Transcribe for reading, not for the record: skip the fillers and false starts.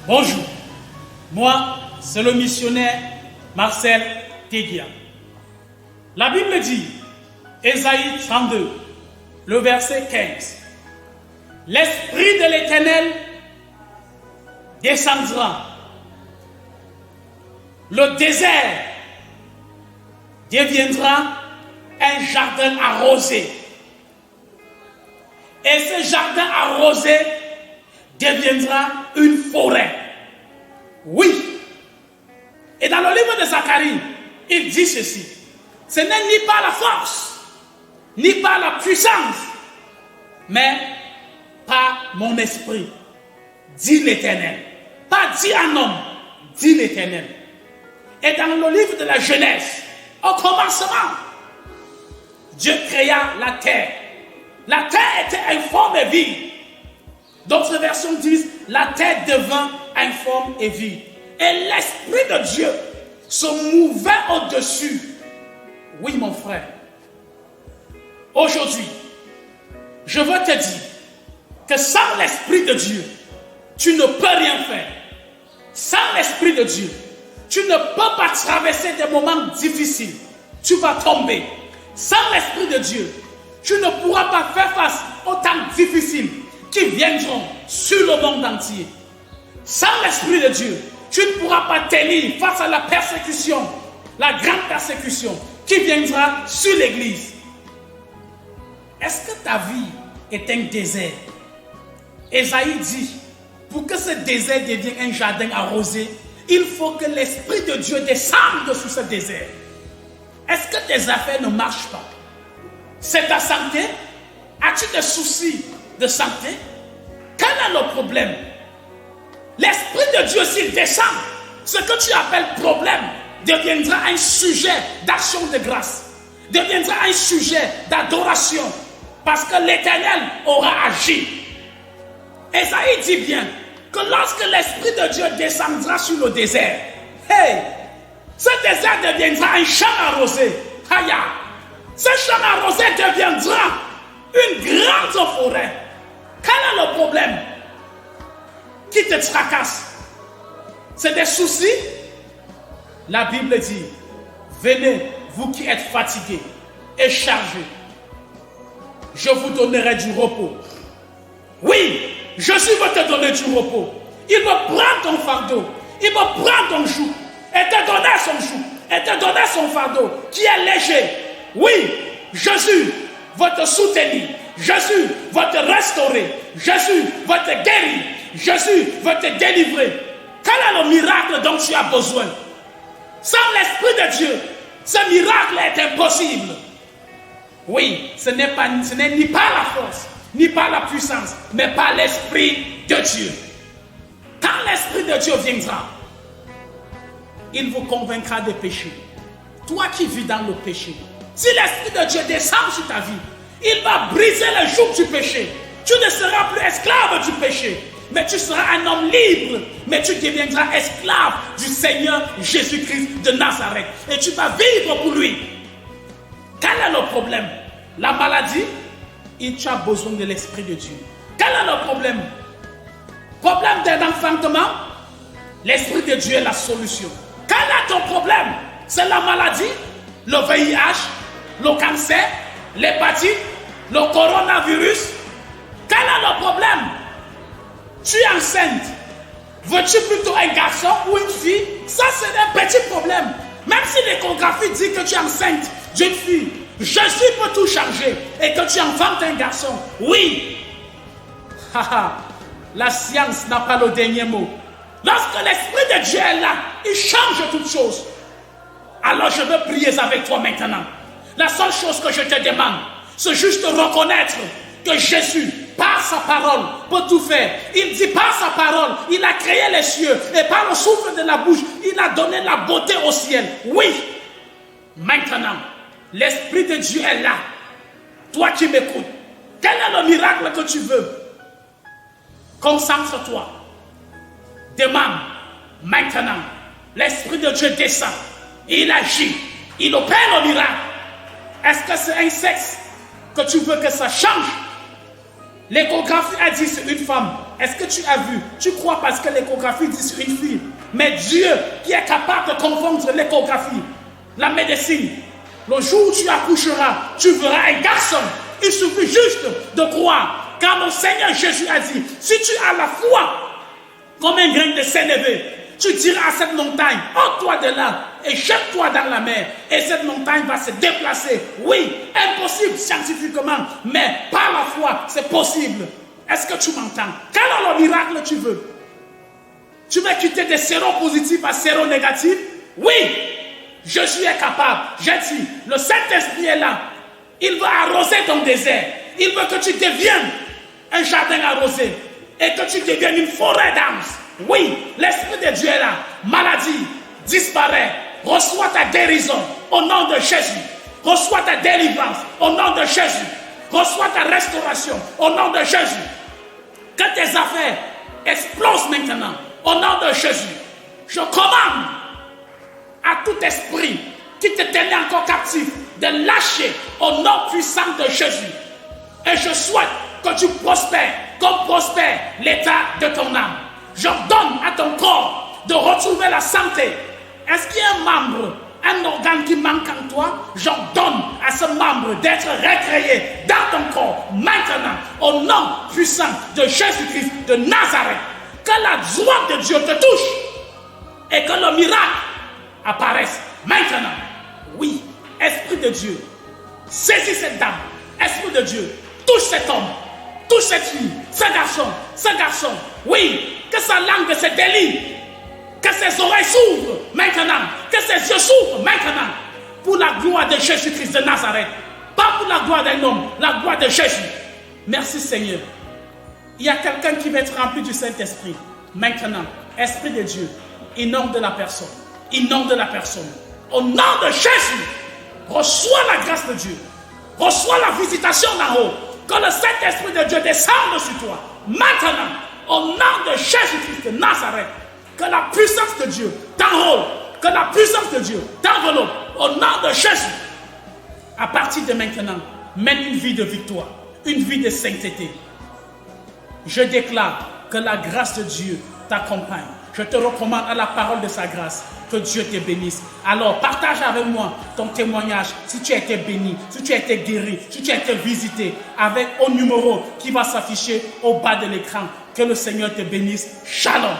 Bonjour, moi c'est le missionnaire Marcel Teguia. La Bible dit, Ésaïe 32, le verset 15, l'Esprit de l'Éternel descendra. Le désert deviendra un jardin arrosé. Et ce jardin arrosé deviendra une forêt. Oui. Et dans le livre de Zacharie, il dit ceci. Ce n'est ni par la force, ni par la puissance, mais par mon esprit, dit l'Éternel. Pas dit un homme, dit l'Éternel. Et dans le livre de la Genèse, au commencement, Dieu créa la terre. La terre était informe et vide. D'autres versions disent, la terre devint informe et vide. Et l'Esprit de Dieu se mouvait au-dessus. Oui, mon frère. Aujourd'hui, je veux te dire que sans l'Esprit de Dieu, tu ne peux rien faire. Sans l'Esprit de Dieu, tu ne peux pas traverser des moments difficiles. Tu vas tomber. Sans l'Esprit de Dieu, tu ne pourras pas faire face aux temps difficiles qui viendront sur le monde entier. Sans l'Esprit de Dieu, tu ne pourras pas tenir face à la persécution, la grande persécution qui viendra sur l'Église. Est-ce que ta vie est un désert? Ésaïe dit, pour que ce désert devienne un jardin arrosé, il faut que l'Esprit de Dieu descende sur ce désert. Est-ce que tes affaires ne marchent pas? C'est ta santé? As-tu des soucis de santé? Quel est le problème? L'Esprit de Dieu, s'il descend, ce que tu appelles problème deviendra un sujet d'action de grâce, deviendra un sujet d'adoration, parce que l'Éternel aura agi. Ésaïe dit bien que lorsque l'Esprit de Dieu descendra sur le désert, ce désert deviendra un champ arrosé. Ce champ arrosé deviendra une grande forêt. Quel est le problème qui te tracasse? C'est des soucis? La Bible dit, venez, vous qui êtes fatigués et chargés, je vous donnerai du repos. Oui, Jésus va te donner du repos. Il va prendre ton fardeau, il va prendre ton joug et te donner son joug, et te donner son fardeau qui est léger. Oui, Jésus va te soutenir, Jésus va te restaurer, Jésus va te guérir, Jésus va te délivrer. Quel est le miracle dont tu as besoin? Sans l'Esprit de Dieu, ce miracle est impossible. Oui, ce n'est ni par la force, ni par la puissance, mais par l'Esprit de Dieu. Quand l'Esprit de Dieu viendra, il vous convaincra des péchés. Toi qui vis dans le péché, si l'Esprit de Dieu descend sur ta vie, il va briser le joug du péché. Tu ne seras plus esclave du péché, mais tu seras un homme libre, mais tu deviendras esclave du Seigneur Jésus-Christ de Nazareth. Et tu vas vivre pour lui. Quel est le problème? La maladie? Tu as besoin de l'Esprit de Dieu. Quel est le problème? Problème d'un enfantement? L'Esprit de Dieu est la solution. Quel est ton problème? C'est la maladie, le VIH, le cancer, l'hépatite, le coronavirus. Quel est le problème? Tu es enceinte. Veux-tu plutôt un garçon ou une fille? Ça, c'est un petit problème. Même si l'échographie dit que tu es enceinte d'une fille, Jésus peut tout changer et que tu enfantes un garçon. Oui. La science n'a pas le dernier mot. Lorsque l'Esprit de Dieu est là, il change toutes choses. Alors je veux prier avec toi maintenant. La seule chose que je te demande, c'est juste de reconnaître que Jésus, par sa parole, peut tout faire. Il dit par sa parole, il a créé les cieux. Et par le souffle de la bouche, il a donné la beauté au ciel. Oui. Maintenant, l'Esprit de Dieu est là. Toi qui m'écoutes, quel est le miracle que tu veux? Concentre-toi. Demande. Maintenant, l'Esprit de Dieu descend. Il agit. Il opère le miracle. Est-ce que c'est un sexe que tu veux que ça change? L'échographie a dit c'est une femme. Est-ce que tu as vu? Tu crois parce que l'échographie dit sur une fille. Mais Dieu qui est capable de confondre l'échographie, la médecine, le jour où tu accoucheras, tu verras un garçon. Il suffit juste de croire. Car le Seigneur Jésus a dit, si tu as la foi comme un grain de sénévé, tu diras à cette montagne, ôte-toi de là et jette-toi dans la mer. Et cette montagne va se déplacer. Oui, impossible scientifiquement, mais par la foi, c'est possible. Est-ce que tu m'entends? Quel est le miracle tu veux? Tu veux quitter des séropositifs à séronégatifs? Oui, Jésus est capable. J'ai dit, le Saint-Esprit est là. Il va arroser ton désert. Il veut que tu deviennes un jardin arrosé et que tu deviennes une forêt d'âmes. Oui, l'Esprit de Dieu est là. Maladie, disparaît. Reçois ta guérison au nom de Jésus. Reçois ta délivrance au nom de Jésus. Reçois ta restauration au nom de Jésus. Que tes affaires explosent maintenant au nom de Jésus. Je commande à tout esprit qui te tenait encore captif de lâcher au nom puissant de Jésus. Et je souhaite que tu prospères comme prospère l'état de ton âme. J'ordonne à ton corps de retrouver la santé. Est-ce qu'il y a un membre, un organe qui manque en toi? J'ordonne à ce membre d'être recréé dans ton corps maintenant au nom puissant de Jésus-Christ de Nazareth. Que la joie de Dieu te touche et que le miracle apparaisse maintenant. Oui, Esprit de Dieu, saisis cette dame. Esprit de Dieu, touche cet homme, touche cette fille, ce garçon. Oui, que sa langue se délie, que ses oreilles s'ouvrent maintenant, que ses yeux s'ouvrent maintenant, pour la gloire de Jésus-Christ de Nazareth. Pas pour la gloire d'un homme, la gloire de Jésus. Merci Seigneur. Il y a quelqu'un qui va être rempli du Saint-Esprit. Maintenant, Esprit de Dieu, inonde la personne. Inonde la personne. Au nom de Jésus, reçois la grâce de Dieu. Reçois la visitation d'en haut. Que le Saint-Esprit de Dieu descende sur toi. Maintenant, au nom de Jésus-Christ de Nazareth, que la puissance de Dieu t'enrôle. Que la puissance de Dieu t'enveloppe. Au nom de Jésus. À partir de maintenant, mène une vie de victoire. Une vie de sainteté. Je déclare que la grâce de Dieu t'accompagne. Je te recommande à la parole de sa grâce. Que Dieu te bénisse. Alors, partage avec moi ton témoignage. Si tu as été béni, si tu as été guéri, si tu as été visité, avec un numéro qui va s'afficher au bas de l'écran. Que le Seigneur te bénisse. Shalom.